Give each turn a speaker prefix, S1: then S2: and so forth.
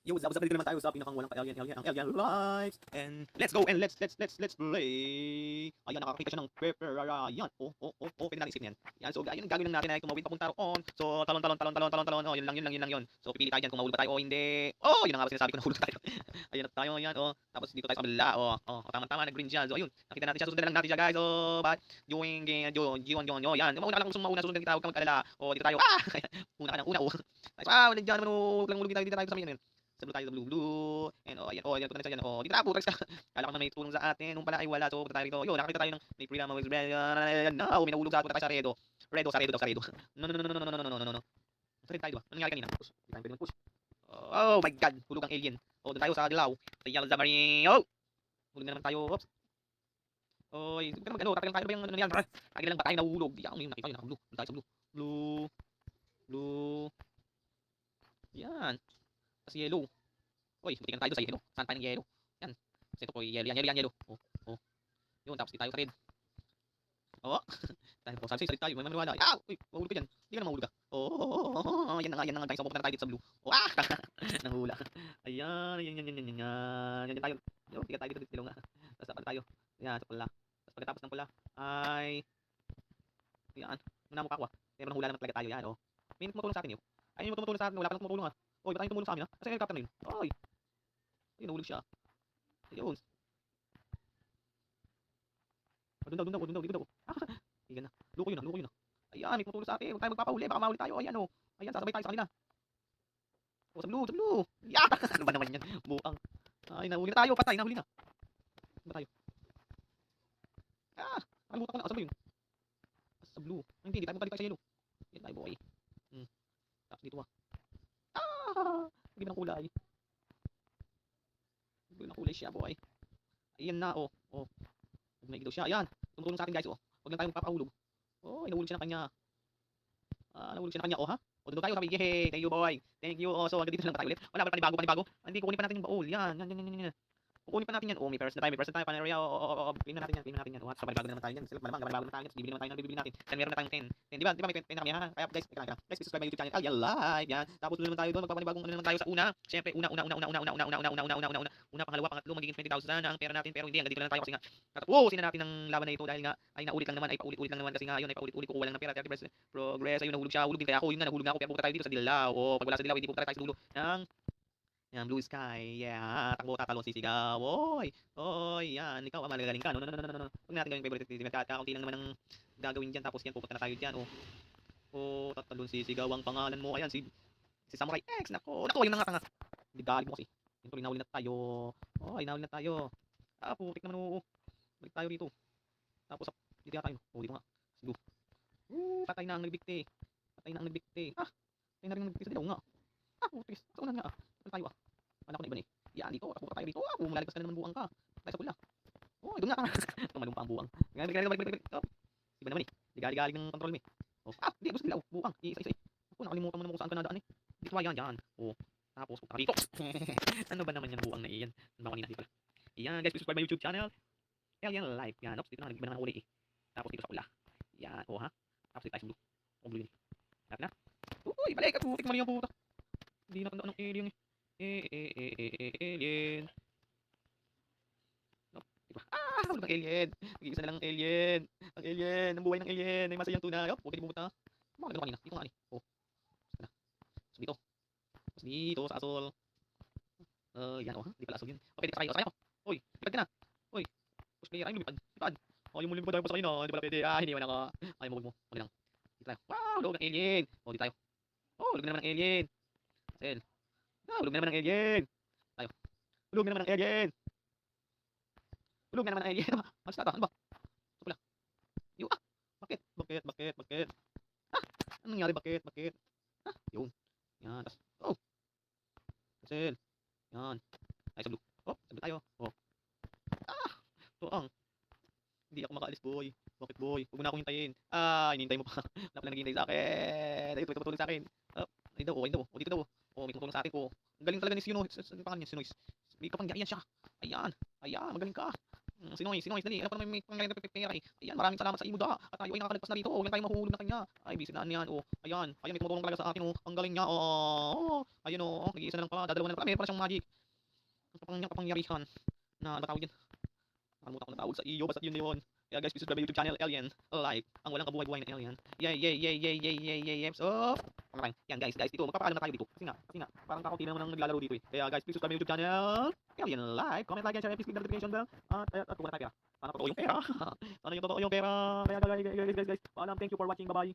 S1: Yo, what's up? Dito naman tayo sa pinakang walang ka-alien, ang Alien Lives. And let's go and let's play. Ayan, nakakita siya ng pepper. Ayan. Pwede natin isipin yan. Yan, so gagawin lang natin ay tumawid papunta roon. So, talon. Oh, yun lang yun. So, pipili tayo dyan kung mahulog ba tayo o hindi. Oh, yun ang nga ba sinasabi ko, nahulog tayo. Ayan na tayo, yan. Oh, tapos dito tayo sa kabila. Tama, nag-green siya. So, ayun, nakita natin siya. Susundan lang natin siya, guys. So, but, yun. Yan, mauna lang kung mauna, susundan kita, huwag kang mag-alala. Oh, dito tayo. Una ka ng una. Wala dyan naman. Lang mulugin tayo, dito tayo sa amin. Sa blue tayo, sa blue. And ayan, punta na siya dyan. Dito na, putas ka. Kala ko na may tulong sa atin. Nung pala ay wala. So, punta tayo rito. Yun, nakakita tayo ng may freedom of expression. No, may nahulog sa atin. Punta tayo sa redo. Redo. No. Sa red tayo, diba? Ano nangyari kanina? Push. Hindi tayo pwede mag-push. Oh my god, hulog ang alien. Doon tayo sa dilaw. Sa yellow submarine. Hulog na naman tayo. Oops. Oy, pero mag-ano, tatagal tayo ba yung ano yan? Lagi lang ba tayo nahulog? Di ako yung nakita yung naka-blue. Doon tayo sa blue. Blue. Yan. Tapos yellow. Uy, buti na tayo doon sa yellow. Saan tayo ng yellow? Yan. Kasi ito po, yellow. Yan, yellow. Yun, tapos di tayo sa red. Tayo po, sabi tayo. May maniwala. Uy, mahulog ka dyan. Hindi ka na mahulog ka. Yan na nga. Tayo, pupunta na tayo dito sa blue. Nanghula. Ayan. Yan tayo. Yo, tiga tayo dito nga. Tapos dapat tayo. Yan, sa pula. Tapos pagkatapos ng pula, ay... Yan. Manamukha ko Kaya manghula naman talaga tayo. Yan, May tumutulong sa atin yun. Ayun yung tumutulong sa atin. Wala pa nang tumutulong Uy, ba't tayo tumulong sa amin Kasi yung helicopter na yun. Ayun, nahulog siya. Ayun. Doon daw. Dito daw. Higan na. Luko yun Ayan, may tumutulong sa atin. Huwag tayo magpapahuli. Baka mahuli tayo. Ayan, Ayan, sasabay tayo sa kanila. Sa blue. Yan! Ano ba naman yan? Buang. Ay, nahuli na tayo. Patay, nahuli na. Saan ba tayo? Nakalimutan ko na. Saan ba yun? Sa blue. Hindi tayo magkalik tayo sa yellow. Yan tayo, boy. Tapos dito Hindi ba ng kulay? Hindi ba ng kulay siya, boy? Ayan na, Huwag na daw siya. Ayan. Tumutulong sa atin, guys, Huwag lang tayo magpapahulog. Nahulog siya ng kanya. Nahulog siya ng kanya, ha? Doon tayo, sabi, yehey, thank you, boy. Thank you. So, hanggang dito lang tayo ulit. Wala ba panibago? Hindi, kukunin pa natin yung baul. Yan. Kukunin pa natin yan. May first na tayo, pan-area. Pinin na natin yan. Sa panibago na naman tayo yan. Sila malamang, panibago na tayo yan. Bibili naman tayo ng bibili natin. Then, meron na tayong 10. Di ba may 10 na kami, ha? Kaya, guys, guys, subscribe my YouTube channel. Alien Live, yan. Tapos, doon naman tayo doon. Magpapanibagong ano naman tayo sa una. Siyempre, una. Pangalawa, pangatlo, magiging 20,000 ang pera natin. Pero hindi, hanggang dito lang tayo kasi nga. Tatapusin na natin ang laban na ito dahil nga, ay naulit lang naman, ay paulit-ulit lang naman kasi nga, yun, ay paulit-ulit ko, walang ng pera. 30% progress, ayun, nahulog siya. Hulog din kaya ako, yun nga, nahulog na ako. Kaya pupunta tayo dito sa dilaw. Pag wala sa dilaw, hindi pupunta tayo sa dulo ng yan, blue sky. Yeah, takbo, tatalon, sisigaw. Yan, ikaw, magagaling ka. No. Huwag natin gawing favorite activity. Kaunti lang naman ang gagawin dyan. Tapos yan, pupunta na tayo dyan. Tatalon, sisigaw ang pangalan mo. Ayan, si Samurai X. Nako, yun na nga tanga. Hindi galing mo kasi. Yung tuloy, nahuli na tayo. Nahuli na tayo. Putik naman, balik tayo dito. Tapos, hindi tayo. Dito nga. Sige. Patay na ang nagbikti. Patay na ang nagbikti sa dilaw nga. Putik. Sa unan nga. Tayo Wala ko na iba Yan dito. Takbo tayo dito. Malaligtas ka na naman buang ka. Tayo sa pula. Doon nga. Tumalong pa ang buang. Balik. Iba naman Ligalig ng control mo Hindi. Gusto nila. Buang. Isa. Nakalimutan mo naman kung saan ka nadaan Dito ba yan. Tapos punta ka dito. Ano ba naman yan buang na iyan? Ano ba kanina dito pala? Yan guys. Subscribe my YouTube channel. Alien Live. Yan. Dito na. Iba na uli Tapos dito sa pula. Yan. Tapos dito tayo sa blue. Blue yun Lahat na. Balik. Putik mo yung puta. Hindi natandaan ng alien Alien. Diba? Wala bang alien? Nag-iisa na lang ang alien. Ang alien. Ang buhay ng alien. Ay masayang tunay. Huwag bumbuta. Mga ganun kanina. Dito nga So dito. Tapos dito sa asol. Yan Hindi pala asol yun. Pwede ka sakay ako. Lipad ka na. Push player. Ay lumipad. Yung lumipad tayo pa sa kanina. Hindi pala pwede. Hiniwan ako. Mawag mo. Okay lang. Dito tayo. Loob ng alien. Dito tayo. Loob na naman ng alien. Sel. Hulog na naman ng alien. Tayo. Hulog na naman ng alien. Malis na ito. Ano ba? Ito pala. Bakit? Anong nangyari? Bakit? Yun. Yan. Tapos. Cancel. Yan. Ay, sa blue. Sa blue tayo. Ito ang. Hindi ako makaalis, boy. Bakit, boy? Huwag mo na akong hintayin. Hinihintay mo pa. Wala pala naghihintay sa akin. Ayun, tumutulong sa akin. Dito daw. May tumutulong sa atin Ang galing talaga ni Sinoy. Ano pangalan niya? Sinoy. May kapangyarihan siya. Ayan. Magaling ka. Sinoy, dali. Alam ko naman may pangyayin na pera eh. Ayan, maraming salamat sa iyo da. At tayo ay nakakalagpas na rito. Huwag lang tayong mahuhulog na kanya. Ay, busy na yan. Oh, ayan. Ayan, may tumutulong talaga sa akin. Oh, ang galing niya. Oh, ayun oh. Nag-iisa na lang pala. Dadalawa na lang pala. Meron pala siyang magic. Ang kapangyarihan. Na, ano tawag yan? Nakalimutan ko na tawag sa iyo. Basta yun na yun. Kaya guys, visit my YouTube channel, Alien. Like, ang walang kabuhay-buhay na alien. Yay. So, yan guys, dito, magpapaalam na tayo dito. Kasi nga, parang kakauti na naman ang naglalaro dito eh. Kaya guys, please subscribe my YouTube channel, Alien. Like, comment, like, and share, please click the notification bell. At kung wala tayo pera. Sana totoo yung pera. Sana yung totoo yung pera. Kaya guys, paalam. Thank you for watching. Bye-bye.